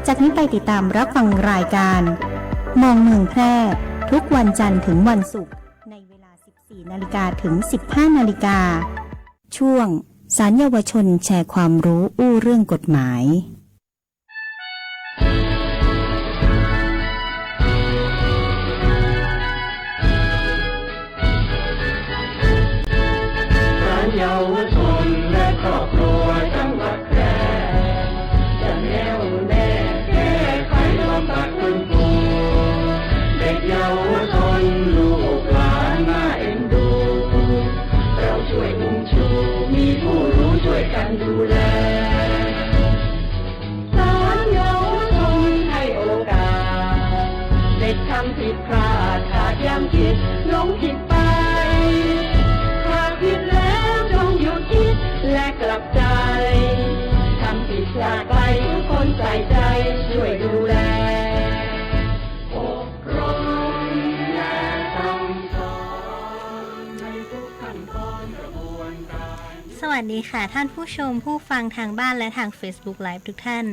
จากนี้ไปติดตามรับฟังรายการมองเมืองแพร่ทุกวันจันทร์ถึงวันศุกร์ในเวลา 14 นาฬิกาถึง 15 นาฬิกาช่วงศาลเยาวชนแชร์ความรู้อู้เรื่องกฎหมายศาลเยาวชนและครอบครัวจังหวัดแพร่จะแน่วแน่แก้ไขบำบัดฟื้นฟูเด็กเยาวชนลูกหลานน่าเอ็นดูเราช่วยอุ้มชูมีผู้รู้ช่วยกันดูแลศาลเยาวชนให้โอกาสเด็กทำผิดพลาดขาดยังคิดหลงผิดไปหากผิดแล้วจงหยุดคิดและกลับใจทำผิดพลาดไปทุกคนใส่ใจช่วยดูแลอบรมและสั่งสอนในทุกขั้นตอนกระบวนการสวัสดีค่ะท่านผู้ชมผู้ฟังทางบ้านและทาง Facebook Live ทุกท่าน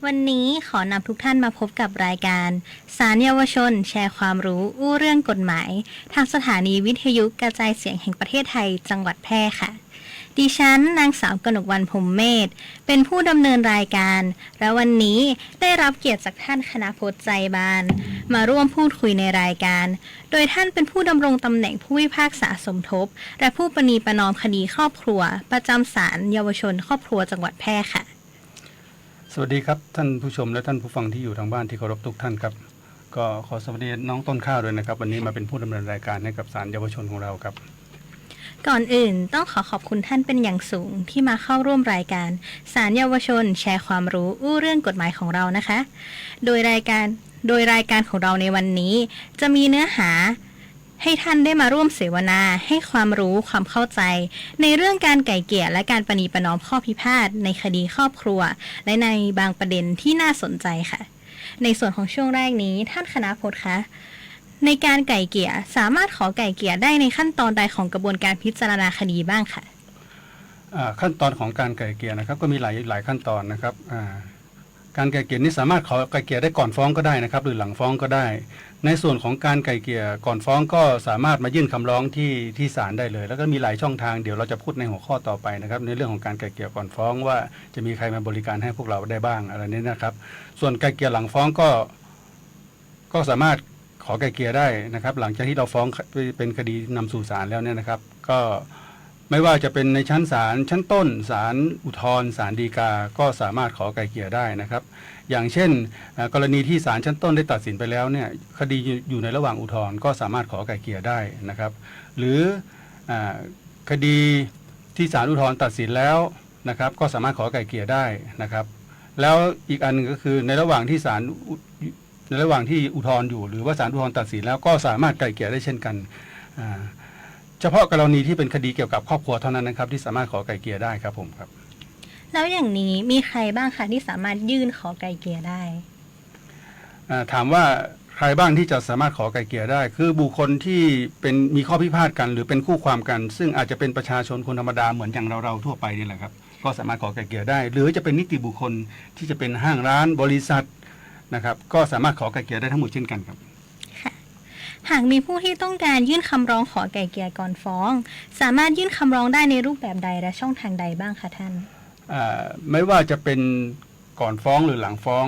วันนี้ขอนำทุกท่านมาพบกับรายการศาลเยาวชนแชร์ความรู้อู้เรื่องกฎหมายทางสถานีวิทยุกระจายเสียงแห่งประเทศไทยจังหวัดแพร่ค่ะดิฉันนางสาวกนกวรรณพรหมเมธเป็นผู้ดำเนินรายการและวันนี้ได้รับเกียรติจากท่านคณพจน์ใจบานมาร่วมพูดคุยในรายการโดยท่านเป็นผู้ดำรงตำแหน่งผู้พิพากษาสมทบและผู้ประนีประนอมคดีครอบครัวประจำศาลเยาวชนครอบครัวจังหวัดแพร่ค่ะสวัสดีครับท่านผู้ชมและท่านผู้ฟังที่อยู่ทางบ้านที่เคารพทุกท่านครับก็ขอสวัสดีน้องต้นข้าวด้วยนะครับวันนี้มาเป็นผู้ดำเนินรายการให้กับศาลเยาวชนของเราครับก่อนอื่นต้องขอบคุณท่านเป็นอย่างสูงที่มาเข้าร่วมรายการศาลเยาวชนแชร์ความรู้อู้เรื่องกฎหมายของเรานะคะโดยรายการของเราในวันนี้จะมีเนื้อหาให้ท่านได้มาร่วมเสวนาให้ความรู้ความเข้าใจในเรื่องการไกล่เกลี่ยและการประนีประนอมข้อพิพาทในคดีครอบครัวและในบางประเด็นที่น่าสนใจค่ะในส่วนของช่วงแรกนี้ท่านคณพจน์คะในการไกล่เกลี่ยสามารถขอไกล่เกลี่ยได้ในขั้นตอนใดของกระบวนการพิจารณาคดีบ้างค่ะขั้นตอนของการไกล่เกลี่ยนะครับก็มีหลายขั้นตอนนะครับการไกล่เกลี่ยนี้สามารถขอไกล่เกลี่ยได้ก่อนฟ้องก็ได้นะครับหรือหลังฟ้องก็ได้ในส่วนของการไกล่เกลี่ยก่อนฟ้องก็สามารถมายื่นคำร้องที่ศาลได้เลยแล้วก็มีหลายช่องทางเดี๋ยวเราจะพูดในหัวข้อต่อไปนะครับในเรื่องของการไกล่เกลี่ยก่อนฟ้องว่าจะมีใครมาบริการให้พวกเราได้บ้างอะไรนี้นะครับส่วนไกล่เกลี่ยหลังฟ้องก็สามารถขอไกล่เกลี่ยได้นะครับหลังจากที่เราฟ้องเป็นคดีนำสู่ศาลแล้วเนี่ยนะครับก็ไม่ว่าจะเป็นในชั้นศาลชั้นต้นศาลอุทธรณ์ศาลฎีกาก็สามารถขอไกล่เกลี่ยได้นะครับอย่างเช่นกรณีที่ศาลชั้นต้นได้ตัดสินไปแล้วเนี่ยคดีอยู่ในระหว่างอุทธรณ์ก็สามารถขอไกล่เกลี่ยได้นะครับหรือคดีที่ศาลอุทธรณ์ตัดสินแล้วนะครับก็สามารถขอไกล่เกลี่ยได้นะครับแล้วอีกอันนึงก็คือในระหว่างที่อุทธรณ์อยู่หรือว่าศาลอุทธรณ์ตัดสินแล้วก็สามารถไกล่เกลี่ยได้เช่นกันเฉพาะกรณีที่เป็นคดีเกี่ยวกับครอบครัวเท่านั้นนะครับที่สามารถขอไกล่เกลี่ยได้ครับผมครับแล้วอย่างนี้มีใครบ้างคะที่สามารถยื่นขอไกล่เกลี่ยได้ถามว่าใครบ้างที่จะสามารถขอไกล่เกลี่ยได้คือบุคคลที่มีข้อพิพาทกันหรือเป็นคู่ความกันซึ่งอาจจะเป็นประชาชนคนธรรมดาเหมือนอย่างเราทั่วไปนี่แหละครับก็สามารถขอไกล่เกลี่ยได้หรือจะเป็นนิติบุคคลที่จะเป็นห้างร้านบริษัทนะครับก็สามารถขอไกล่เกลี่ยได้ทั้งหมดเช่นกันครับหากมีผู้ที่ต้องการยื่นคำร้องขอไกล่เกลี่ยก่อนฟ้องสามารถยื่นคำร้องได้ในรูปแบบใดและช่องทางใดบ้างคะท่านไม่ว่าจะเป็นก่อนฟ้องหรือหลังฟ้อง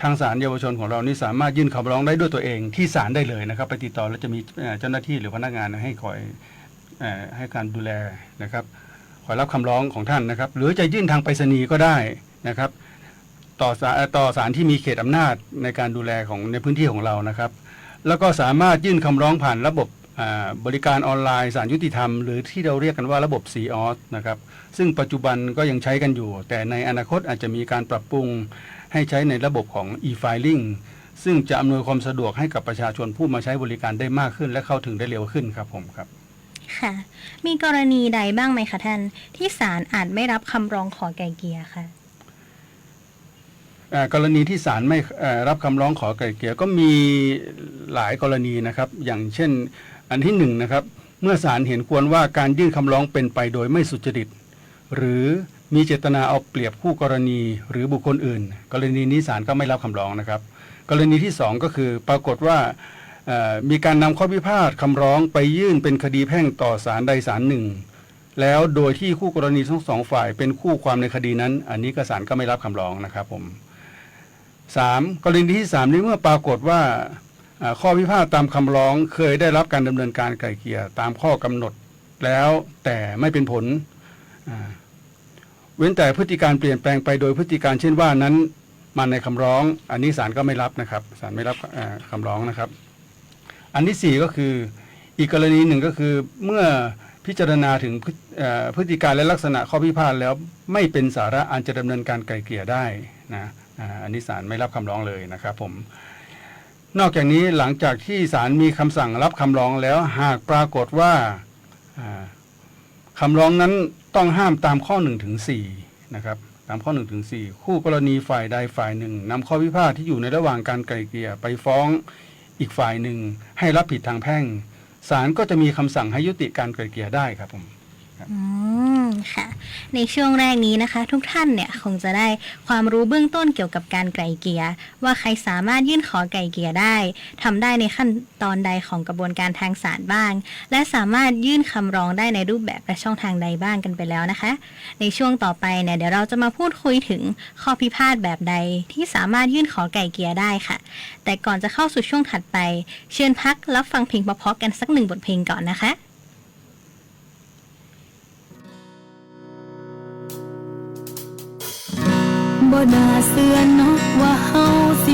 ทางศาลเยาวชนของเรานี่สามารถยื่นคำร้องได้ด้วยตัวเองที่ศาลได้เลยนะครับไปติดต่อแล้วจะมีเจ้าหน้าที่หรือพนักงานให้คอยให้การดูแลนะครับคอยรับคำร้องของท่านนะครับหรือจะยื่นทางไปรษณีย์ก็ได้นะครับต่อศาลที่มีเขตอำนาจในการดูแลของในพื้นที่ของเรานะครับแล้วก็สามารถยื่นคำร้องผ่านระบบบริการออนไลน์ศาลยุติธรรมหรือที่เราเรียกกันว่าระบบ COS นะครับซึ่งปัจจุบันก็ยังใช้กันอยู่แต่ในอนาคตอาจจะมีการปรับปรุงให้ใช้ในระบบของ e-filing ซึ่งจะอำนวยความสะดวกให้กับประชาชนผู้มาใช้บริการได้มากขึ้นและเข้าถึงได้เร็วขึ้นครับผมครับค่ะมีกรณีใดบ้างไหมคะท่านที่ศาลอาจไม่รับคำร้องขอไกล่เกลี่ยค่ะกรณีที่ศาลไม่รับคำร้องขอไกล่เกลี่ยก็มีหลายกรณีนะครับอย่างเช่นอันที่1นะครับเมื่อศาลเห็นควรว่าการยื่นคำร้องเป็นไปโดยไม่สุจริตหรือ มีเจตนาเอาเปรียบคู่กรณีหรือบุคคลอื่นกรณีนี้ศาลก็ไม่รับคำร้องนะครับกรณีที่สองก็คือปรากฏว่ามีการนำข้อพิพาทคำร้องไปยื่นเป็นคดีแพ่งต่อศาลใดศาลหนึ่งแล้วโดยที่คู่กรณีทั้งสองฝ่ายเป็นคู่ความในคดีนั้นอันนี้ก็ศาลก็ไม่รับคำร้องนะครับผมกรณีที่3นี้เมื่อปรากฏว่าข้อพิพาทตามคำร้องเคยได้รับการดำเนินการไกล่เกลี่ยตามข้อกำหนดแล้วแต่ไม่เป็นผลเว้นแต่พฤติการเปลี่ยนแปลงไปโดยพฤติการเช่นว่านั้นมาในคำร้องอันนี้ศาลก็ไม่รับนะครับศาลไม่รับคำร้องนะครับอันที่4ก็คืออีกกรณีหนึ่งก็คือเมื่อพิจารณาถึงพฤติการและลักษณะข้อพิพาทแล้วไม่เป็นสาระอันจะดำเนินการไกล่เกลี่ยได้นะอันนี้ศาลไม่รับคำร้องเลยนะครับผมนอกจากนี้หลังจากที่ศาลมีคำสั่งรับคำร้องแล้วหากปรากฏว่าคำร้องนั้นต้องห้ามตามข้อ1ถึง4นะครับตามข้อ1ถึง4คู่กรณีฝ่ายใดฝ่ายหนึ่งนำข้อพิพาทที่อยู่ในระหว่างการไกล่เกลี่ยไปฟ้องอีกฝ่ายหนึ่งให้รับผิดทางแพ่งศาลก็จะมีคำสั่งให้ยุติการไกล่เกลี่ยได้ครับผม ค่ะในช่วงแรกนี้นะคะทุกท่านเนี่ยคงจะได้ความรู้เบื้องต้นเกี่ยวกับการไกล่เกลี่ยว่าใครสามารถยื่นขอไกล่เกลี่ยได้ทำได้ในขั้นตอนใดของกระบวนการทางศาลบ้างและสามารถยื่นคำร้องได้ในรูปแบบและช่องทางใดบ้างกันไปแล้วนะคะในช่วงต่อไปเนี่ยเดี๋ยวเราจะมาพูดคุยถึงข้อพิพาทแบบใดที่สามารถยื่นขอไกล่เกลี่ยได้ค่ะแต่ก่อนจะเข้าสู่ช่วงถัดไปเชิญพักรับฟังเพลงเพราะๆกันสัก1บทเพลงก่อนนะคะบ่น่าเชื่อเนาะว่าเฮาสิ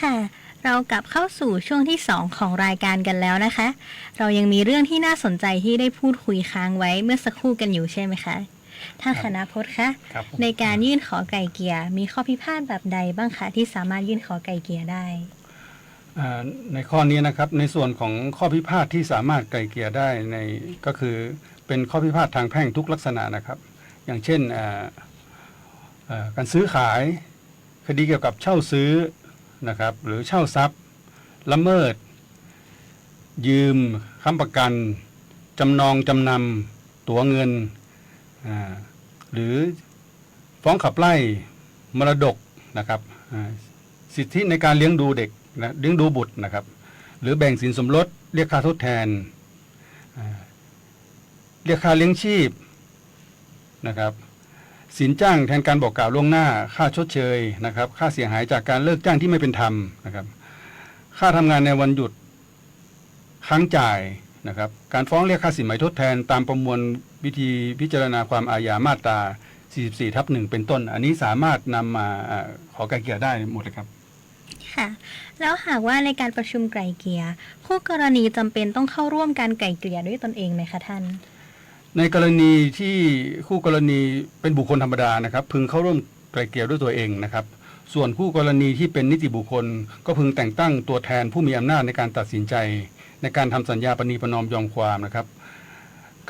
ค่ะ เรากลับเข้าสู่ช่วงที่ 2 ของรายการกันแล้วนะคะ เรายังมีเรื่องที่น่าสนใจที่ได้พูดคุยค้างไว้เมื่อสักครู่กันอยู่ใช่ไหมคะท่านคณพจน์คะ ครับผม ในการยื่นขอไกล่เกลี่ยมีข้อพิพาทแบบใดบ้างคะที่สามารถยื่นขอไกล่เกลี่ยได้ ในข้อนี้นะครับในส่วนของข้อพิพาทที่สามารถไกล่เกลี่ยได้ในก็คือเป็นข้อพิพาททางแพ่งทุกลักษณะนะครับ อย่างเช่นการซื้อขายคดีเกี่ยวกับเช่าซื้อนะครับหรือเช่าทรัพย์ละเมิด ยืมค้ำประกันจำนองจำนำตั๋วเงินหรือฟ้องขับไล่มรดกนะครับสิทธิในการเลี้ยงดูเด็กนะเลี้ยงดูบุตรนะครับหรือแบ่งสินสมรสเรียกค่าทดแทนเรียกค่าเลี้ยงชีพนะครับสินจ้างแทนการบอกกล่าวล่วงหน้าค่าชดเชยนะครับค่าเสียหายจากการเลิกจ้างที่ไม่เป็นธรรมนะครับค่าทำงานในวันหยุดค้างจ่ายนะครับการฟ้องเรียกค่าสินไหมทดแทนตามประมวลวิธีพิจารณาความอาญามาตรา 44/1 เป็นต้นอันนี้สามารถนำมาขอไกล่เกลี่ยได้หมดเลยครับค่ะแล้วหากว่าในการประชุมไกล่เกลี่ยคู่กรณีจำเป็นต้องเข้าร่วมการไกล่เกลี่ยด้วยตนเองไหมคะท่านในกรณีที่คู่กรณีเป็นบุคคลธรรมดานะครับพึงเข้าร่วมไกล่เกลี่ยด้วยตัวเองนะครับส่วนคู่กรณีที่เป็นนิติบุคคลก็พึงแต่งตั้งตัวแทนผู้มีอำนาจในการตัดสินใจในการทำสัญญาปณีประนอมยอมความนะครับ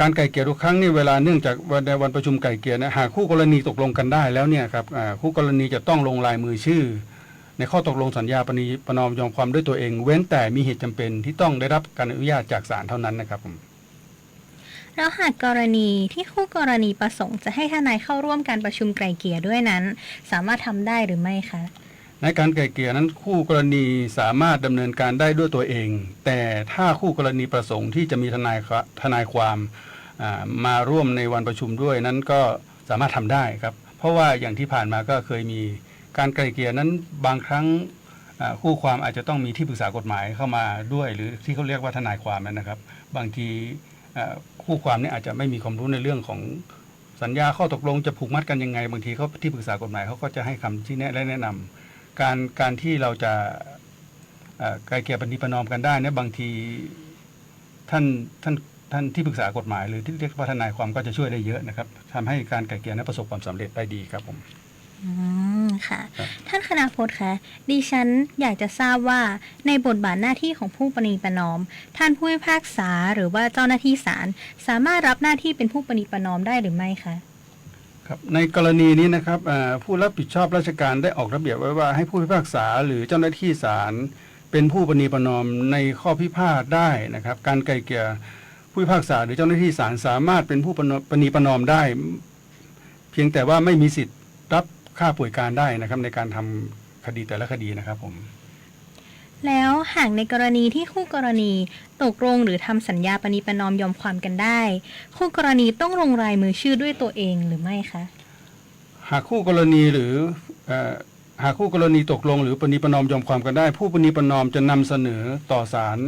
การไกล่เกลี่ยทุกครั้งนี่เวลาเนื่องจากในวันประชุมไกล่เกลี่ยนะหากคู่กรณีตกลงกันได้แล้วเนี่ยครับคู่กรณีจะต้องลงลายมือชื่อในข้อตกลงสัญญาปณีประนอมยอมความด้วยตัวเองเว้นแต่มีเหตุจำเป็นที่ต้องได้รับการอนุญาตจากศาลเท่านั้นนะครับผมแล้วหากกรณีที่คู่กรณีประสงค์จะให้ทนายเข้าร่วมการประชุมไกล่เกลี่ยด้วยนั้นสามารถทำได้หรือไม่คะในการไกล่เกลี่ยนั้นคู่กรณีสามารถดำเนินการได้ด้วยตัวเองแต่ถ้าคู่กรณีประสงค์ที่จะมีทนายความมาร่วมในวันประชุมด้วยนั้นก็สามารถทำได้ครับเพราะว่าอย่างที่ผ่านมาก็เคยมีการไกล่เกลี่ยนั้นบางครั้งคู่ความอาจจะต้องมีที่ปรึกษากฎหมายเข้ามาด้วยหรือที่เขาเรียกว่าทนายความนะครับบางทีคู่ความนี่อาจจะไม่มีความรู้ในเรื่องของสัญญาข้อตกลงจะผูกมัดกันยังไงบางทีเขาที่ปรึกษากฎหมายเขาก็จะให้คำชี้แนะและแนะนำการที่เราจะไกล่เกลี่ยปณีประนอมกันได้เนี่ยบางทีท่านที่ปรึกษากฎหมายหรือที่เรียกว่าทนายความก็จะช่วยได้เยอะนะครับทำให้การไกล่เกลี่ยนั้นประสบความสำเร็จได้ดีครับผมค่ะท่านคณพจน์คะดิฉันอยากจะทราบว่าในบทบาทหน้าที่ของผู้ประนีประนอมท่านผู้พิพากษาหรือว่าเจ้าหน้าที่ศาลสามารถรับหน้าที่เป็นผู้ประนีประนอมได้หรือไม่คะครับในกรณีนี้นะครับผู้รับผิดชอบราชการได้ออกระเบียบไว้ว่าให้ผู้พิพากษาหรือเจ้าหน้าที่ศาลเป็นผู้ประนีประนอมในข้อพิพาทได้นะครับการไกล่เกลี่ยผู้พิพากษาหรือเจ้าหน้าที่ศาลสามารถเป็นผู้ประนีประนอมได้เพียงแต่ว่าไม่มีสิทธิ์รับค่าป่วยการได้นะครับในการทำคดีแต่ละคดีนะครับผมแล้วหากในกรณีที่คู่กรณีตกลงหรือทำสัญญาปณีประนอมยอมความกันได้คู่กรณีต้องลงรายมือชื่อด้วยตัวเองหรือไม่คะหากคู่กรณีหรือหากคู่กรณีตกลงหรือปณีประนอมยอมความกันได้ผู้ปณีประนอมจะนำเสนอต่อศาล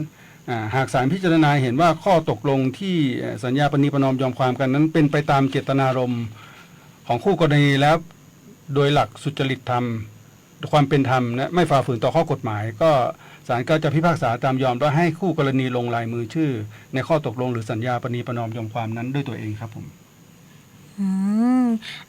หากศาลพิจารณาเห็นว่าข้อตกลงที่สัญญาปณีประนอมยอมความกันนั้นเป็นไปตามเจตนารมณ์ของคู่กรณีแล้วโดยหลักสุจริตธรรมความเป็นธรรมและไม่ฝ่าฝืนต่อข้อกฎหมายก็ศาลก็จะพิพากษาตามยอมและให้คู่กรณีลงลายมือชื่อในข้อตกลงหรือสัญญาปณีประนอมยอมความนั้นด้วยตัวเองครับผม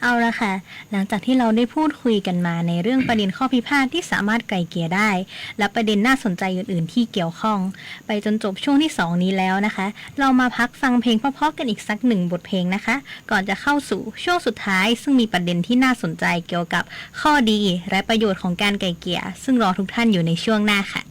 เอาละค่ะหลังจากที่เราได้พูดคุยกันมาในเรื่องประเด็นข้อพิพาทที่สามารถไกล่เกลี่ยได้และประเด็นน่าสนใจอื่นๆที่เกี่ยวข้องไปจนจบช่วงที่2นี้แล้วนะคะเรามาพักฟังเพลงเพราะๆกันอีกสัก1บทเพลงนะคะก่อนจะเข้าสู่ช่วงสุดท้ายซึ่งมีประเด็นที่น่าสนใจเกี่ยวกับข้อดีและประโยชน์ของการไกล่เกลี่ยซึ่งรอทุกท่านอยู่ในช่วงหน้าค่ะ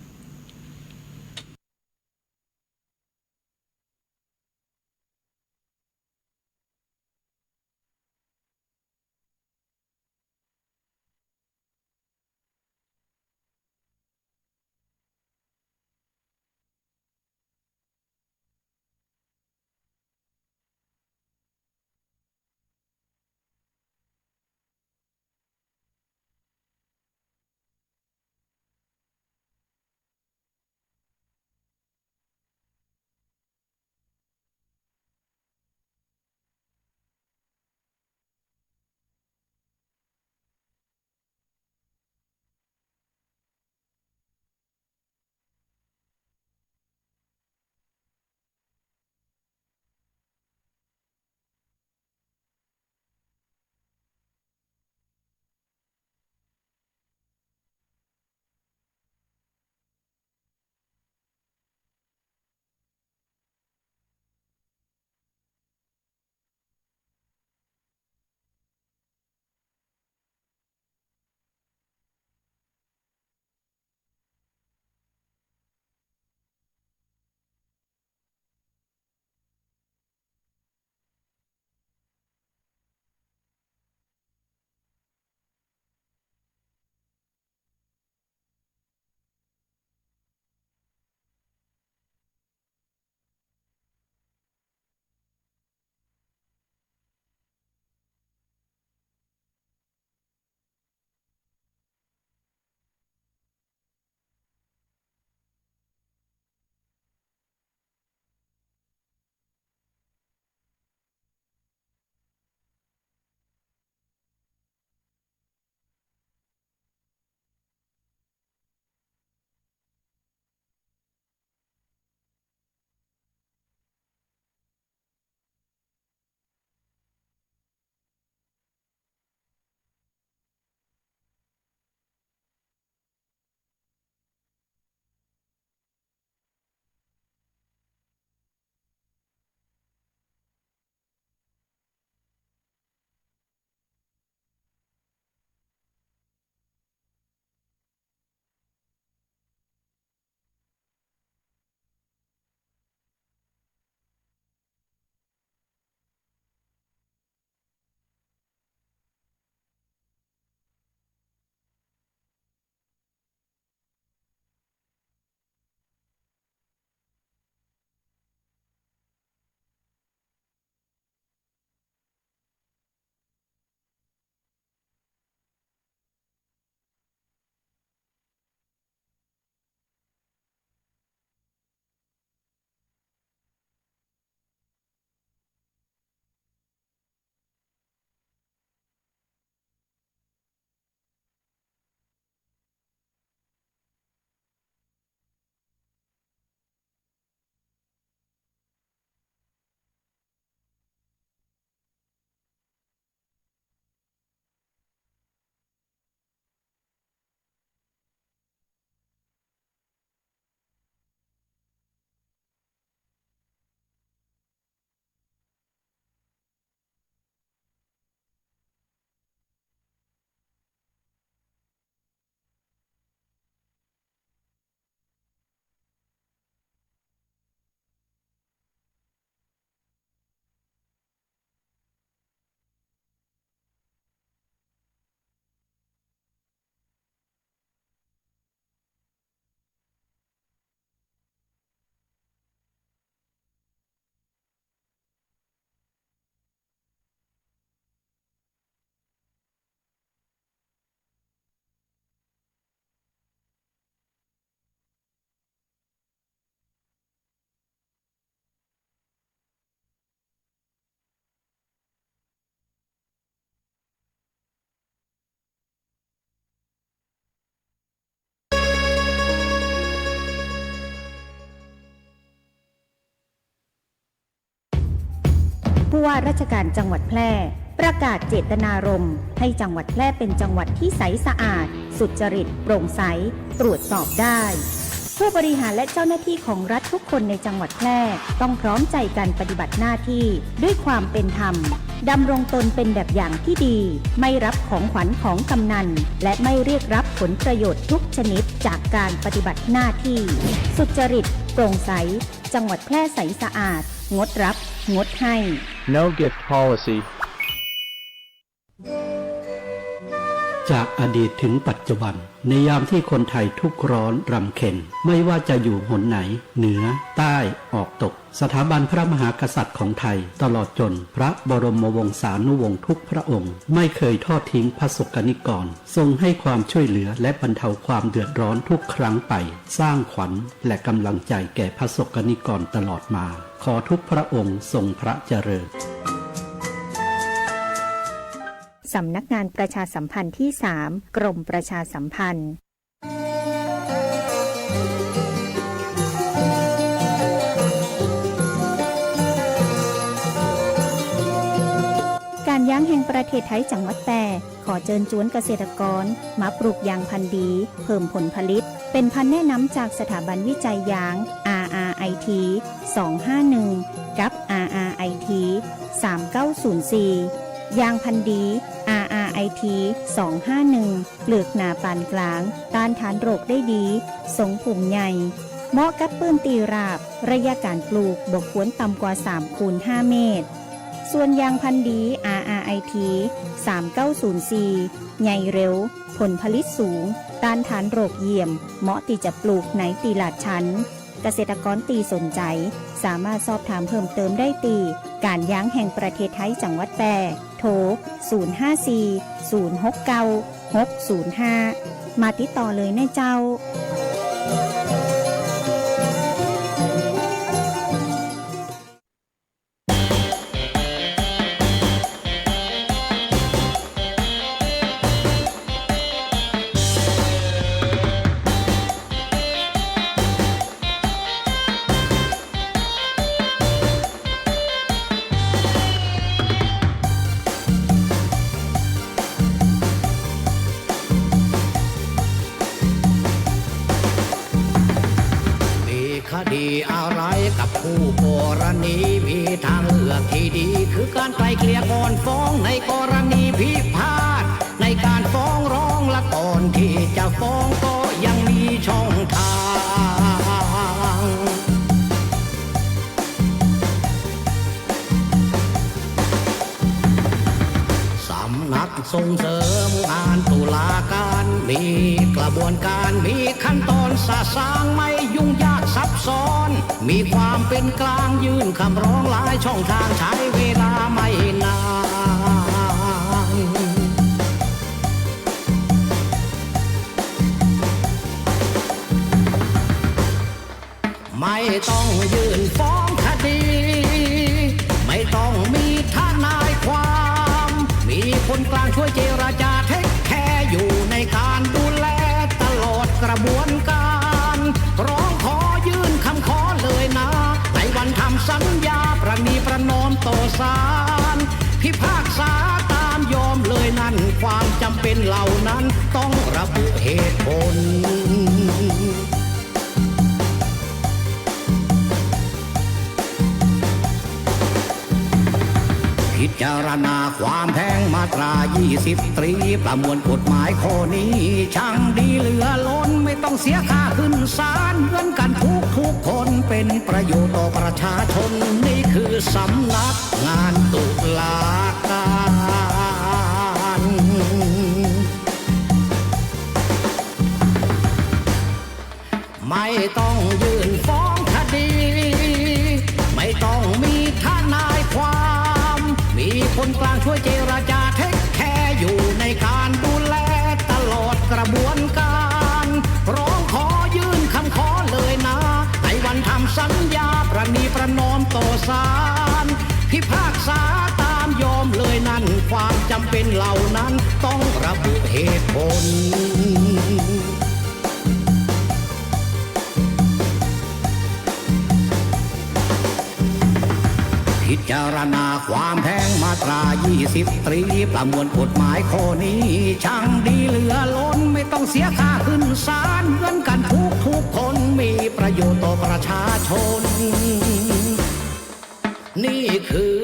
ผู้ว่าราชการจังหวัดแพร่ประกาศเจตนารมณ์ให้จังหวัดแพร่เป็นจังหวัดที่ใสสะอาดสุจริตโปร่งใสตรวจสอบได้ผู้บริหารและเจ้าหน้าที่ของรัฐทุกคนในจังหวัดแพร่ต้องพร้อมใจกันปฏิบัติหน้าที่ด้วยความเป็นธรรมดำรงตนเป็นแบบอย่างที่ดีไม่รับของขวัญของกำนันและไม่เรียกรับผลประโยชน์ทุกชนิดจากการปฏิบัติหน้าที่สุจริตโปร่งใสจังหวัดแพร่ใสสะอาดงดรับงดให้ No gift policy จากอดีตถึงปัจจุบันในยามที่คนไทยทุกข์ร้อนรำเค็ญไม่ว่าจะอยู่หนไหนเหนือใต้ออกตกสถาบันพระมหากษัตริย์ของไทยตลอดจนพระบรมวงศานุวงศ์ทุกพระองค์ไม่เคยทอดทิ้งพระสกนิกรทรงให้ความช่วยเหลือและบรรเทาความเดือดร้อนทุกครั้งไปสร้างขวัญและกำลังใจแก่พระสกนิกรตลอดมาขอทุกพระองค์ทรงพระเจริญสำนักงานประชาสัมพันธ์ที่ 3 กรมประชาสัมพันธ์การยางแห่งประเทศไทยจังหวัดแพร่ขอเชิญชวนเกษตรกรมาปลูกยางพันธุ์ดีเพิ่มผลผลิตเป็นพันธุ์แนะนำจากสถาบันวิจัยยาง RRIT 251 กับ RRIT 3904 ยางพันธุ์ดี RRIT 251 เปลือกหนาปานกลางต้านทานโรคได้ดีทรงปุ่มใหญ่เหมาะกับปื้นตีราบระยะการปลูกบ่ควรต่ำกว่า3 คูณ 5 เมตรส่วนยางพันธุ์ดี RRIT 3904 ใหญ่เร็วผลผลิตสูงต้านทานโรคเยี่ยมเหมาะที่จะปลูกในตีลาดชั้นเกษตรกรตีสนใจสามารถสอบถามเพิ่มเติมได้ตีการยางแห่งประเทศไทยจังหวัดแพร่โทร 054-069-605 มาติดต่อเลยนะเจ้าคดีอะไรกับคู่กรณีมีทางเลือกที่ดีคือการไกล่เกลี่ยก่อนฟ้องในกรณีพิพาทในการฟ้องร้องและก่อนที่จะฟ้องก็ยังมีช่องทางสำนักส่งเสริมงานตุลาการมีกระบวนการมีขั้นตอนสะสางไม่ยุ่งยากซับซ้อนมีความเป็นกลางยื่นคำร้องหลายช่องทางใช้เวลาไม่นานไม่ต้องยื่นฟ้องคดีไม่ต้องมีทนายความมีคนกลางช่วยเจรจาเทคแคร์อยู่ในการดูแลตลอดกระบวนการร้องขอยื่นคำขอเลยนะในวันทำสัญญาประนีประนอมต่อศาลพิพากษาตามยอมเลยนั่นความจำเป็นเหล่านั้นต้องระบุเหตุผลพิจารณาความแพงมาตรา20 ตรีประมวลกฎหมายข้อนี้ช่างดีเหลือล้นไม่ต้องเสียค่าขึ้นศาลเหมือนกันทุกคนเป็นประโยชน์ต่อประชาชนนี่คือสำนักงานตุลาการไม่ต้องยื่นฟ้องคดีไม่ต้องมีทนายความมีคนกลางช่วยเจรจาเทคแคร์อยู่ในการดูแลตลอดกระบวนการร้องขอยื่นคำขอเลยนะในวันทำสัญญาประนีประนอมต่อศาลพิพากษาตามยอมเลยนั่นความจำเป็นเหล่านั้นต้องระบุเหตุผลพิจ ารณาความแพงมาตรา20 ตรีประมวลกฎหมายข้อนี้ช่างดีเหลือล้นไม่ต้องเสียค่าขึ้นศาลเหมือนกันทุกคนมีประโยชน์ต่อประชาชน นี่คือ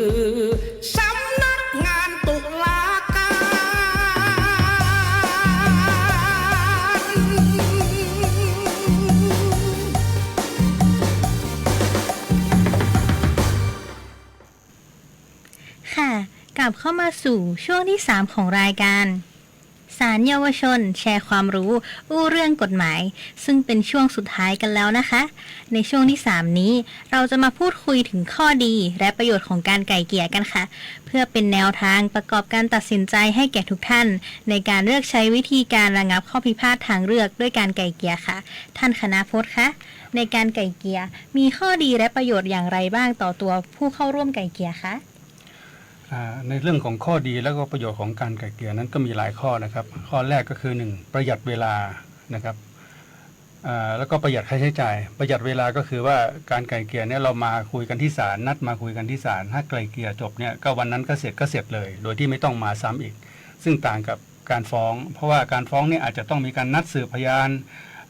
สำนักงานตุลาการค่ะกลับเข้ามาสู่ช่วงที่ 3 ของรายการศาลเยาวชนแชร์ความรู้อู้เรื่องกฎหมายซึ่งเป็นช่วงสุดท้ายกันแล้วนะคะในช่วงที่ 3 นี้เราจะมาพูดคุยถึงข้อดีและประโยชน์ของการไกล่เกลี่ยกันค่ะเพื่อเป็นแนวทางประกอบการตัดสินใจให้แก่ทุกท่านในการเลือกใช้วิธีการระงับข้อพิพาททางเลือกด้วยการไกล่เกลี่ยค่ะท่านคณพจน์คะในการไกล่เกลี่ยมีข้อดีและประโยชน์อย่างไรบ้างต่อตัวผู้เข้าร่วมไกล่เกลี่ยคะในเรื่องของข้อดีแล้วก็ประโยชน์ของการไกล่เกลี่ยนั้นก็มีหลายข้อนะครับข้อแรกก็คือ 1. ประหยัดเวลานะครับแล้วก็ประหยัดค่าใช้จ่ายประหยัดเวลาก็คือว่าการไกล่เกลี่ยเนี่ยเรามาคุยกันที่ศาลนัดมาคุยกันที่ศาลถ้าไกล่เกลี่ยจบเนี่ยก็วันนั้นก็เสร็จเลยโดยที่ไม่ต้องมาซ้ำอีกซึ่งต่างกับการฟ้องเพราะว่าการฟ้องเนี่ยอาจจะต้องมีการนัดสืบพยาน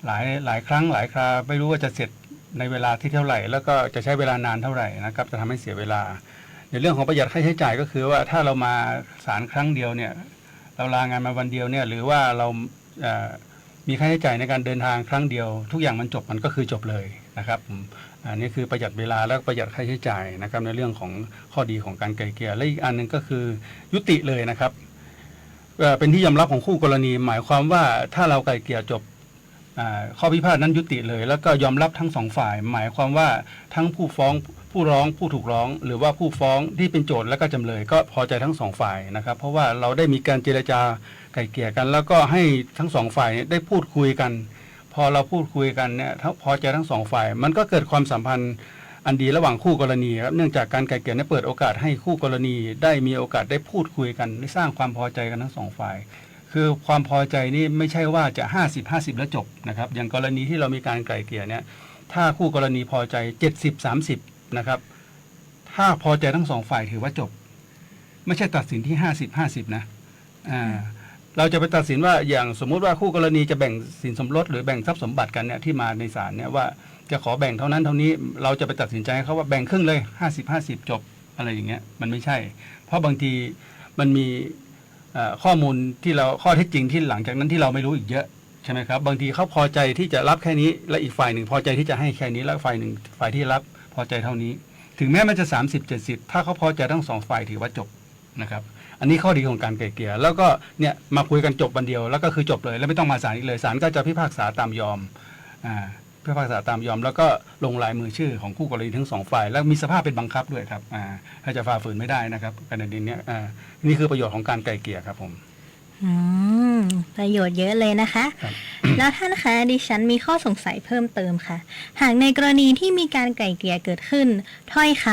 หลายครั้งหลายคราไม่รู้ว่าจะเสร็จในเวลาที่เท่าไหร่แล้วก็จะใช้เวลานานเท่าไหร่นะครับจะทำให้เสียเวลาในเรื่องของประหยัดค่าใช้จ่ายก็คือว่าถ้าเรามาศาลครั้งเดียวเนี่ยเราลางานมาวันเดียวเนี่ยหรือว่าเรามีค่าใช้จ่ายในการเดินทางครั้งเดียวทุกอย่างมันจบมันก็คือจบเลยนะครับอันนี้คือประหยัดเวลาแล้วประหยัดค่าใช้จ่ายนะครับในเรื่องของข้อดีของการไกล่เกลี่ยและอีกอันหนึ่งก็คือยุติเลยนะครับเป็นที่ยอมรับของคู่กรณีหมายความว่าถ้าเราไกล่เกลี่ยจบข้อพิพาทนั้นยุติเลยแล้วก็ยอมรับทั้งสองฝ่ายหมายความว่าทั้งผู้ฟ้องผู้ร้องผู้ถูกร้องหรือว่าผู้ฟ้องที่เป็นโจทก์และก็จำเลยก็พอใจทั้งสองฝ่ายนะครับเพราะว่าเราได้มีการเจรจาไกล่เกลี่ยกันแล้วก็ให้ทั้งสองฝ่ายได้พูดคุยกันพอเราพูดคุยกันเนี่ยพอใจทั้งสองฝ่ายมันก็เกิดความสัมพันธ์อันดีระหว่างคู่กรณีครับเนื่องจากการไกล่เกลี่ยเนี่ยเปิดโอกาสให้คู่กรณีได้มีโอกาสได้พูดคุยกันได้สร้างความพอใจกันทั้งสองฝ่ายคือความพอใจนี่ไม่ใช่ว่าจะ50-50แล้วจบนะครับอย่างกรณีที่เรามีการไกล่เกลี่ยเนี่ยถ้าคู่กรณีพอใจ70-30นะครับถ้าพอใจทั้งสองฝ่ายถือว่าจบไม่ใช่ตัดสินที่50-50นะเราจะไปตัดสินว่าอย่างสมมุติว่าคู่กรณีจะแบ่งสินสมรสหรือแบ่งทรัพย์สมบัติกันเนี่ยที่มาในศาลเนี่ยว่าจะขอแบ่งเท่านั้นเท่านี้เราจะไปตัดสินใจให้เขาว่าแบ่งครึ่งเลย50-50จบอะไรอย่างเงี้ยมันไม่ใช่เพราะบางทีมันมีข้อมูลที่เราข้อเท็จจริงที่หลังจากนั้นที่เราไม่รู้อีกเยอะใช่ไหมครับบางทีเขาพอใจที่จะรับแค่นี้และอีกฝ่ายหนึ่งพอใจที่จะให้แค่นี้แล้วฝ่ายที่รับพอใจเท่านี้ถึงแม้มันจะ30-70ถ้าเขาพอใจทั้งสองฝ่ายถือว่าจบนะครับอันนี้ข้อดีของการไกล่เกลี่ยแล้วก็เนี่ยมาคุยกันจบวันเดียวแล้วก็คือจบเลยแล้วไม่ต้องมาศาลอีกเลยศาลก็จะพิพากษาตามยอมพิพากษาตามยอมแล้วก็ลงลายมือชื่อของคู่กรณีทั้งสองฝ่ายแล้วมีสภาพเป็นบังคับด้วยครับถ้าจะฝ่าฝืนไม่ได้นะครับประเด็นนี้นี่คือประโยชน์ของการไกล่เกลี่ยครับผมประโยชน์เยอะเลยนะคะ แล้วท่านคะดิฉันมีข้อสงสัยเพิ่มเติมค่ะหากในกรณีที่มีการไกล่เกลี่ยเกิดขึ้นถ้อยค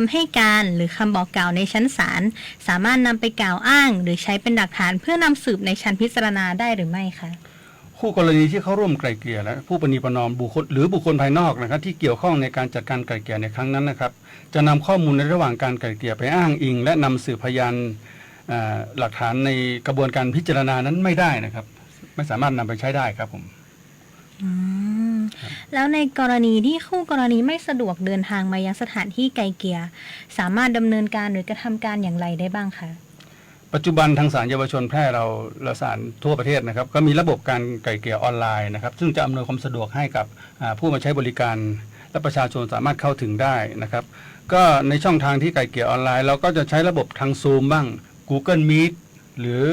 ำให้การหรือคำบอกกล่าวในชั้นศาลสามารถนำไปกล่าวอ้างหรือใช้เป็นหลักฐานเพื่อนำสืบในชั้นพิจารณาได้หรือไม่คะคู่กรณีที่เข้าร่วมไกล่เกลี่ยและผู้ประนีประนอมบุคคลหรือบุคคลภายนอกนะครับที่เกี่ยวข้องในการจัดการไกล่เกลี่ยในครั้งนั้นนะครับจะนำข้อมูลในระหว่างการไกล่เกลี่ยไปอ้างอิงและนำสืบพยานหลักฐานในกระบวนการพิจารณานั้นไม่ได้นะครับไม่สามารถนำไปใช้ได้ครับผมแล้วในกรณีที่คู่กรณีไม่สะดวกเดินทางมายังสถานที่ไกล่เกลี่ยสามารถดำเนินการหรือกระทำการอย่างไรได้บ้างคะปัจจุบันทางศาลเยาวชนแพร่เราศาลทั่วประเทศนะครับก็มีระบบการไกล่เกลี่ยออนไลน์นะครับซึ่งจะอำนวยความสะดวกให้กับผู้มาใช้บริการและประชาชนสามารถเข้าถึงได้นะครับก็ในช่องทางที่ไกล่เกลี่ยออนไลน์เราก็จะใช้ระบบทาง Zoom บ้าง Google Meet หรือ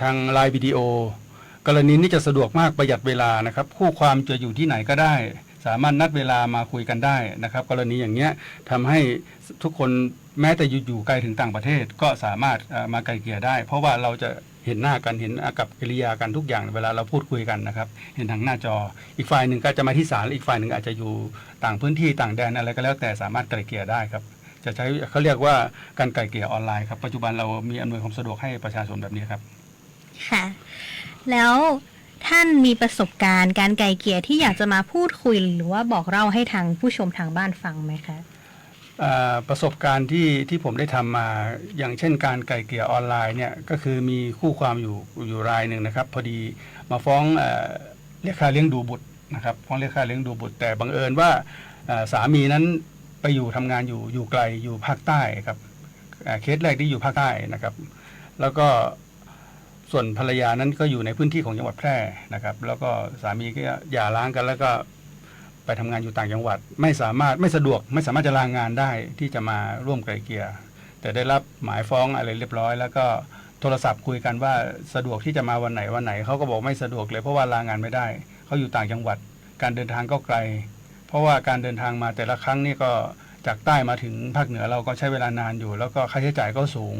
ทาง Line Video กรณีนี้จะสะดวกมากประหยัดเวลานะครับคู่ความจะอยู่ที่ไหนก็ได้สามารถนัดเวลามาคุยกันได้นะครับกรณีอย่างเงี้ยทำให้ทุกคนแม้แต่อยู่ไกลถึงต่างประเทศก็สามารถมาไกล่เกลี่ยได้เพราะว่าเราจะเห็นหน้ากันเห็นอากับกิริยากันทุกอย่างเวลาเราพูดคุยกันนะครับเห็นทางหน้าจออีกฝ่ายหนึ่งก็จะมาที่ศาลอีกฝ่ายหนึ่งอาจจะอยู่ต่างพื้นที่ต่างแดนอะไรก็แล้วแต่สามารถไกล่เกลี่ยได้ครับจะใช้เขาเรียกว่าการไกล่เกลี่ยออนไลน์ครับปัจจุบันเรามีอำนวยความสะดวกให้ประชาชนแบบนี้ครับค่ะแล้วท่านมีประสบการณ์การไกล่เกลี่ยที่อยากจะมาพูดคุยหรือว่าบอกเล่าให้ทางผู้ชมทางบ้านฟังไหมคะ ประสบการณ์ที่ผมได้ทำมาอย่างเช่นการไกล่เกลี่ยออนไลน์เนี่ยก็คือมีคู่ความอยู่รายหนึ่งนะครับพอดีมาฟ้องเรียกค่าเลี้ยงดูบุตรนะครับฟ้องเรียกค่าเลี้ยงดูบุตรแต่บังเอิญว่าสามีนั้นไปอยู่ทำงานอยู่ไกลอยู่ภาคใต้ครับเคสแรกที่อยู่ภาคใต้นะครับแล้วก็ส่วนภรรยานั้นก็อยู่ในพื้นที่ของจังหวัดแพร่นะครับแล้วก็สามีก็หย่าร้างกันแล้วก็ไปทำงานอยู่ต่างจังหวัดไม่สามารถจะลางานได้ที่จะมาร่วมไกล่เกลี่ยแต่ได้รับหมายฟ้องอะไรเรียบร้อยแล้วก็โทรศัพท์คุยกันว่าสะดวกที่จะมาวันไหนเขาก็บอกไม่สะดวกเลยเพราะว่าลางานไม่ได้เขาอยู่ต่างจังหวัดการเดินทางก็ไกลเพราะว่าการเดินทางมาแต่ละครั้งนี่ก็จากใต้มาถึงภาคเหนือเราก็ใช้เวลานานอยู่แล้วก็ค่าใช้จ่ายก็สูง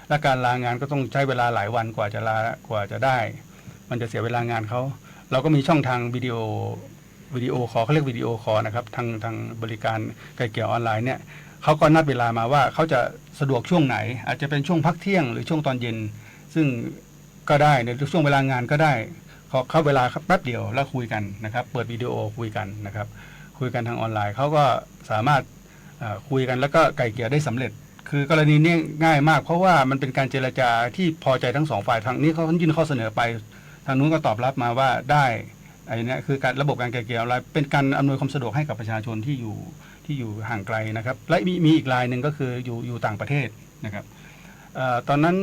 และการลางานก็ต้องใช้เวลาหลายวันกว่าจะได้มันจะเสียเวลางานเขาเราก็มีช่องทางวิดีโอคอลเขาเรียกวิดีโอคอลนะครับทางบริการไกล่เกลี่ยออนไลน์เนี่ยเขาก็นัดเวลามาว่าเขาจะสะดวกช่วงไหนอาจจะเป็นช่วงพักเที่ยงหรือช่วงตอนเย็นซึ่งก็ได้ในช่วงเวลางานก็ได้เขาเวลาแป๊บเดียวแล้วคุยกันนะครับเปิดวิดีโอคุยกันนะครับคุยกันทางออนไลน์เขาก็สามารถคุยกันแล้วก็ไกล่เกลี่ยได้สำเร็จคือกรณีนี้ง่ายมากเพราะว่ามันเป็นการเจรจาที่พอใจทั้งสองฝ่ายทางนี้เขายื่นข้อเสนอไปทางนู้นก็ตอบรับมาว่าได้ไอ้นี่คือการระบบการไกล่เกลี่ยออนไลน์เป็นการอำนวยความสะดวกให้กับประชาชนที่อยู่ห่างไกลนะครับและมีอีกรายหนึ่งก็คืออยู่ต่างประเทศนะครับตอนนั้น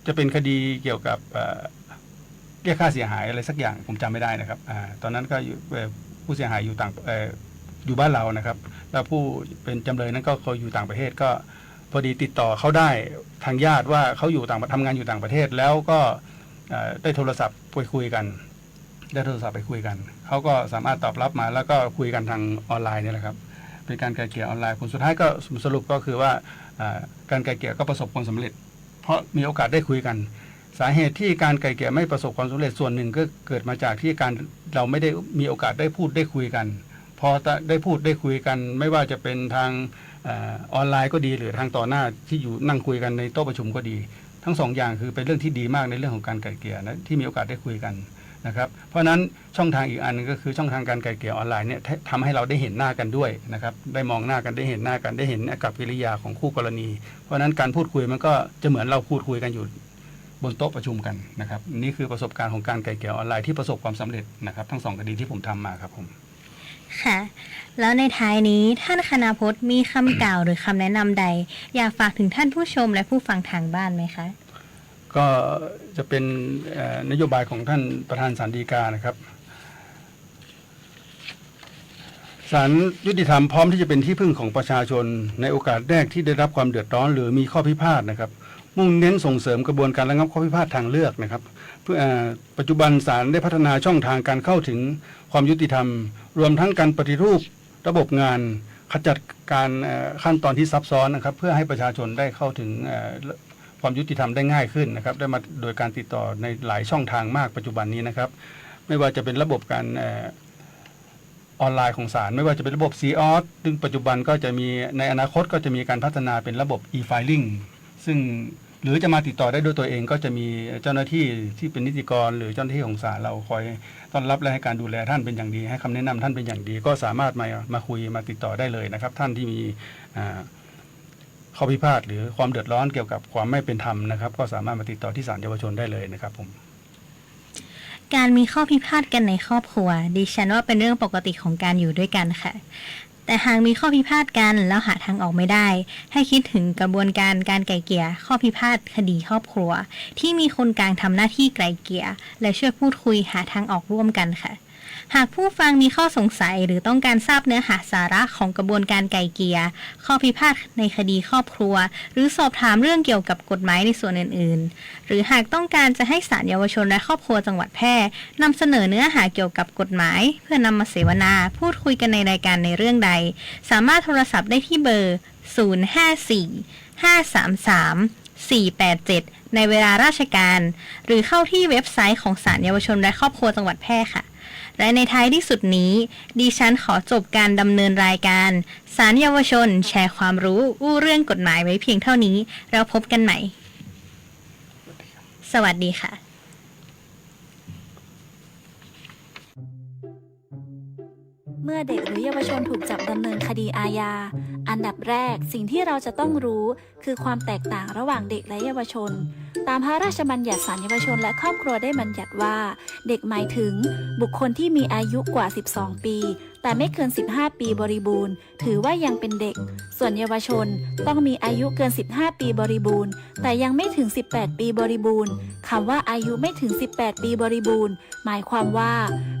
จะเป็นคดีเกี่ยวกับเรียกค่าเสียหายอะไรสักอย่างผมจำไม่ได้นะครับตอนนั้นก็ผู้เสียหายอยู่บ้านเรานะครับแล้วผู้เป็นจำเลยนั้นก็เขาอยู่ต่างประเทศก็พอดีติดต่อเขาได้ทางญาติว่าเขาทำงานอยู่ต่างประเทศแล้วก็ได้โทรศัพท์ไปคุยกันเขาก็สามารถตอบรับมาแล้วก็คุยกันทางออนไลน์นี่แหละครับเป็นการไกล่เกลี่ยออนไลน์ผลสุดท้ายก็สรุปก็คือว่าการไกล่เกลี่ยก็ประสบความสำเร็จเพราะมีโอกาสได้คุยกันสาเหตุที่การไกล่เกลี่ยไม่ประสบความสำเร็จส่วนหนึ่งก็เกิดมาจากที่เราไม่ได้มีโอกาสได้พูดได้คุยกันพอได้พูดได้คุยกันไม่ว่าจะเป็นทางออนไลน์ก็ดีหรือทางต่อหน้าที่อยู่นั่งคุยกันในโต๊ะประชุมก็ดีทั้งสองอย่างคือเป็นเรื่องที่ดีมากในเรื่องของการไกล่เกลี่ยนะที่มีโอกาสได้คุยกันนะครับเพราะฉะนั้นช่องทางอีกอันนึงก็คือช่องทางการไกล่เกลี่ยออนไลน์เนี่ยทำให้เราได้เห็นหน้ากันด้วยนะครับได้มองหน้ากันได้เห็นหน้ากันได้เห็นอากับกิริยาของคู่กรณีเพราะฉะนั้นการพูดคุยมันก็จะเหมือนเราพูดคุยกันอยู่บนโต๊ะประชุมกันนะครับนี่คือประสบการณ์ของการไกล่เกลี่ยออนไลน์ที่ประสบความสำเร็จนะครับทั้ง2คดีที่ผมทำมาครับผมค่ะแล้วในท้ายนี้ท่านคณพจน์มีคำกล่าวหรือคำแนะนำใดอยากฝากถึงท่านผู้ชมและผู้ฟังทางบ้านไหมคะก็จะเป็นนโยบายของท่านประธานศาลฎีกานะครับศาลยุติธรรมพร้อมที่จะเป็นที่พึ่งของประชาชนในโอกาสแรกที่ได้รับความเดือดร้อนหรือมีข้อพิพาทนะครับมุ่งเน้นส่งเสริมกระบวนการระงับข้อพิพาททางเลือกนะครับเพื่อปัจจุบันศาลได้พัฒนาช่องทางการเข้าถึงความยุติธรรมรวมทั้งการปฏิรูประบบงานขจัดการขั้นตอนที่ซับซ้อนนะครับเพื่อให้ประชาชนได้เข้าถึงความยุติธรรมได้ง่ายขึ้นนะครับได้มาโดยการติดต่อในหลายช่องทางมากปัจจุบันนี้นะครับไม่ว่าจะเป็นระบบการออนไลน์ของศาลไม่ว่าจะเป็นระบบ COS ซึ่งปัจจุบันก็จะมีในอนาคตก็จะมีการพัฒนาเป็นระบบ e-filing ซึ่งหรือจะมาติดต่อได้ด้วยตัวเองก็จะมีเจ้าหน้าที่ที่เป็นนิติกรหรือเจ้าหน้าที่ของศาลเราคอยต้อนรับและให้การดูแลท่านเป็นอย่างดีให้คำแนะนำท่านเป็นอย่างดีก็สามารถมาคุยมาติดต่อได้เลยนะครับท่านที่มีข้อพิพาทหรือความเดือดร้อนเกี่ยวกับความไม่เป็นธรรมนะครับก็สามารถมาติดต่อที่ศาลเยาวชนได้เลยนะครับผมการมีข้อพิพาทกันในครอบครัวดิฉันว่าเป็นเรื่องปกติของการอยู่ด้วยกันค่ะแต่หากมีข้อพิพาทกันแล้วหาทางออกไม่ได้ให้คิดถึงกระบวนการไกล่เกลี่ยข้อพิพาทคดีครอบครัวที่มีคนกลางทำหน้าที่ไกล่เกลี่ยและช่วยพูดคุยหาทางออกร่วมกันค่ะหากผู้ฟังมีข้อสงสัยหรือต้องการทราบเนื้อหาสาระของกระบวนการไกล่เกลี่ยข้อพิพาทในคดีครอบครัวหรือสอบถามเรื่องเกี่ยวกับกฎหมายในส่วนอื่นๆหรือหากต้องการจะให้ศาลเยาวชนและครอบครัวจังหวัดแพร่นำเสนอเนื้อหาเกี่ยวกับกฎหมายเพื่อนำมาเสวนาพูดคุยกันในรายการในเรื่องใดสามารถโทรศัพท์ได้ที่เบอร์ 054-533-487 ในเวลาราชการหรือเข้าที่เว็บไซต์ของศาลเยาวชนและครอบครัวจังหวัดแพร่ค่ะและในท้ายที่สุดนี้ดิฉันขอจบการดำเนินรายการศาลเยาวชนแชร์ความรู้อู้เรื่องกฎหมายไว้เพียงเท่านี้แล้วพบกันใหม่สวัสดีค่ะ เมื่อเด็กหรือเยาวชนถูกจับดำเนินคดีอาญา อันดับแรกสิ่งที่เราจะต้องรู้คือความแตกต่างระหว่างเด็กและเยาวชน ตามพระราชบัญญัติศาลเยาวชนและครอบครัวได้บัญญัติว่า เด็กหมายถึงบุคคลที่มีอายุกว่า 12 ปี แต่ไม่เกิน 15 ปีบริบูรณ์ถือว่ายังเป็นเด็ก ส่วนเยาวชนต้องมีอายุเกิน 15 ปีบริบูรณ์แต่ยังไม่ถึง 18 ปีบริบูรณ์คำว่าอายุไม่ถึง 18 ปีบริบูรณ์หมายความว่า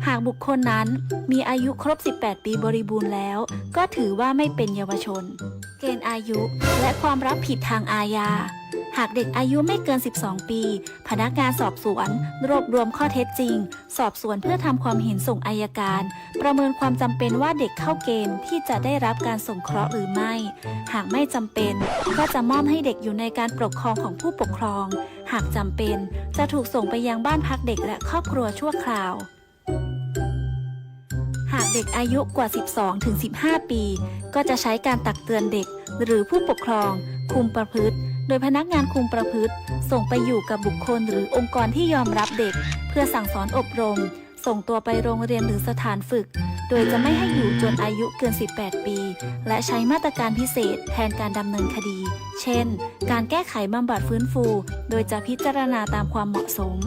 หากบุคคลนั้นมีอายุครบ 18 ปีบริบูรณ์แล้วก็ถือว่าไม่เป็นเยาวชน เกณฑ์อายุและความรับผิดทางอาญา หากเด็กอายุไม่เกิน 12 ปี พนักงานสอบสวนรวบรวมข้อเท็จจริง สอบสวนเพื่อทำความเห็นส่งอัยการ ประเมินความจำเป็นว่าเด็กเข้าเกณฑ์ที่จะได้รับการสงเคราะห์หรือไม่ หากไม่จำเป็นก็จะมอบให้เด็กอยู่ในการปกครองของผู้ปกครอง หากจำเป็นจะถูกส่งไปยังบ้านพักเด็กและครอบครัวชั่วคราว หากเด็กอายุกว่า 12 ถึง 15 ปี ก็จะใช้การตักเตือนเด็ก หรือผู้ปกครอง คุมประพฤติ โดยพนักงานคุมประพฤติ ส่งไปอยู่กับบุคคลหรือองค์กรที่ยอมรับเด็ก เพื่อสั่งสอนอบรม ส่งตัวไปโรงเรียนหรือสถานฝึก โดยจะไม่ให้อยู่จนอายุเกิน 18 ปี และใช้มาตรการพิเศษแทนการดำเนินคดี เช่น การแก้ไขบำบัดฟื้นฟู โดยจะพิจารณาตามความเหมาะสม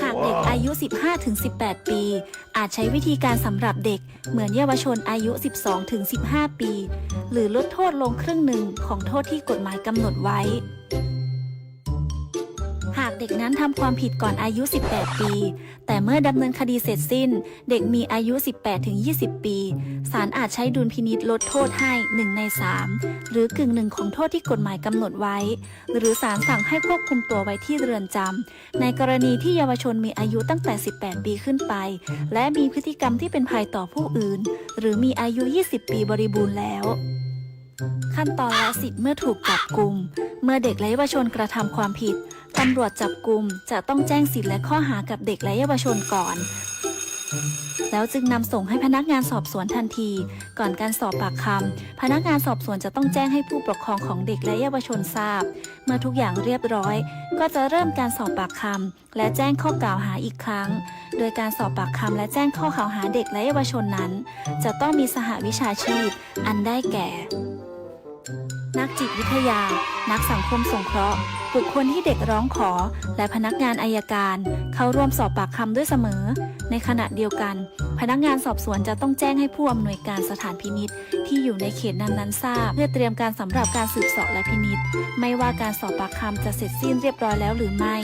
หากเด็กอายุ 15-18 ปี อาจใช้วิธีการสำหรับเด็กเหมือนเยาวชนอายุ 12-15 ปี หรือลดโทษลงครึ่งหนึ่งของโทษที่กฎหมายกำหนดไว้ หากเด็กนั้นทำความผิดก่อนอายุ 18 ปี แต่เมื่อดำเนินคดีเสร็จสิ้น เด็กมีอายุ 18-20 ปี ศาลอาจใช้ดุลพินิจลดโทษให้ 1 ใน 3 หรือกึ่งหนึ่งของโทษที่กฎหมายกำหนดไว้ หรือศาลสั่งให้ควบคุมตัวไว้ที่เรือนจำ ในกรณีที่เยาวชนมีอายุตั้งแต่ 18 ปีขึ้นไป และมีพฤติกรรมที่เป็นภัยต่อผู้อื่น หรือมีอายุ 20 ปีบริบูรณ์แล้ว ขั้นตอนและสิทธิ์เมื่อถูกจับกุม เมื่อเด็กและเยาวชนกระทำความผิด ตำรวจจับกุมจะต้องแจ้งสิทธิ์และข้อหากับเด็กและเยาวชนก่อน แล้วจึงนำส่งให้พนักงานสอบสวนทันที ก่อนการสอบปากคำพนักงานสอบสวนจะต้องแจ้งให้ผู้ปกครองของเด็กและเยาวชนทราบ เมื่อทุกอย่างเรียบร้อย ก็จะเริ่มการสอบปากคำและแจ้งข้อกล่าวหาอีกครั้ง โดยการสอบปากคำและแจ้งข้อกล่าวหาเด็กและเยาวชนนั้น จะต้องมีสหวิชาชีพ อันได้แก่ นักจิตวิทยา นักสังคมสงเคราะห์ บุคคลที่เด็กร้องขอ และพนักงานอัยการ เข้าร่วมสอบปากคำด้วยเสมอ ในขณะเดียวกัน พนักงานสอบสวนจะต้องแจ้งให้ผู้อำนวยการสถานพินิจที่อยู่ในเขตนั้นๆทราบ เพื่อเตรียมการสำหรับการสืบเสาะและพินิจไม่ว่าการสอบปากคำจะเสร็จสิ้นเรียบร้อยแล้วหรือไม่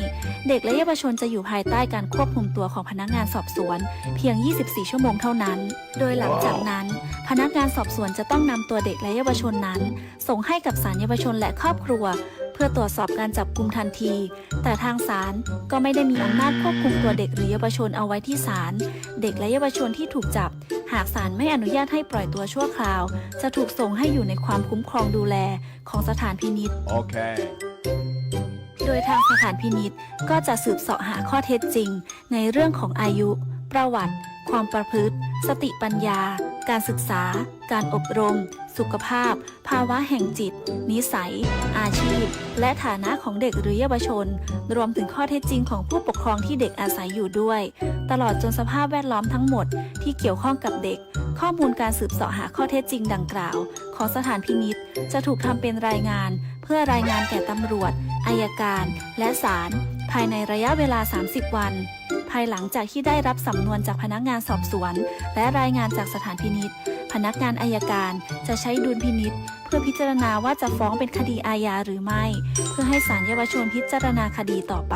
เด็กและเยาวชนจะอยู่ภายใต้การควบคุมตัวของพนักงานสอบสวน เพียง 24 ชั่วโมงเท่านั้น โดยหลังจากนั้น พนักงานสอบสวนจะต้องนำตัวเด็กและเยาวชนนั้น ส่งให้กับศาลเยาวชนและครอบครัว เพื่อตรวจสอบการจับกุมทันที แต่ทางศาลก็ไม่ได้มีอำนาจควบคุมตัวเด็กหรือเยาวชนเอาไว้ที่ศาล เด็กและเยาวชนที่ถูกจับ หากศาลไม่อนุญาตให้ปล่อยตัวชั่วคราว จะถูกส่งให้อยู่ในความคุ้มครองดูแลของสถานพินิจ โดยทางสถานพินิจก็จะสืบเสาะหาข้อเท็จจริง ในเรื่องของอายุ ประวัติ ความประพฤติ สติปัญญา การศึกษา การอบรม สุขภาพ ภาวะแห่งจิต นิสัย อาชีพ และฐานะของเด็กหรือเยาวชน รวมถึงข้อเท็จจริงของผู้ปกครองที่เด็กอาศัยอยู่ด้วย ตลอดจนสภาพแวดล้อมทั้งหมดที่เกี่ยวข้องกับเด็ก ข้อมูลการสืบเสาะหาข้อเท็จจริงดังกล่าว ของสถานพินิจจะถูกทำเป็นรายงาน เพื่อรายงานแก่ตำรวจ อัยการ และศาลภายในระยะเวลา 30 วัน ภายหลังจากที่ได้รับสำนวนจากพนักงานสอบสวน และรายงานจากสถานพินิจพนักงานอัยการจะใช้ดุลพินิจเพื่อพิจารณาว่าจะฟ้องเป็นคดีอาญาหรือไม่ เพื่อให้ศาลเยาวชนพิจารณาคดีต่อไป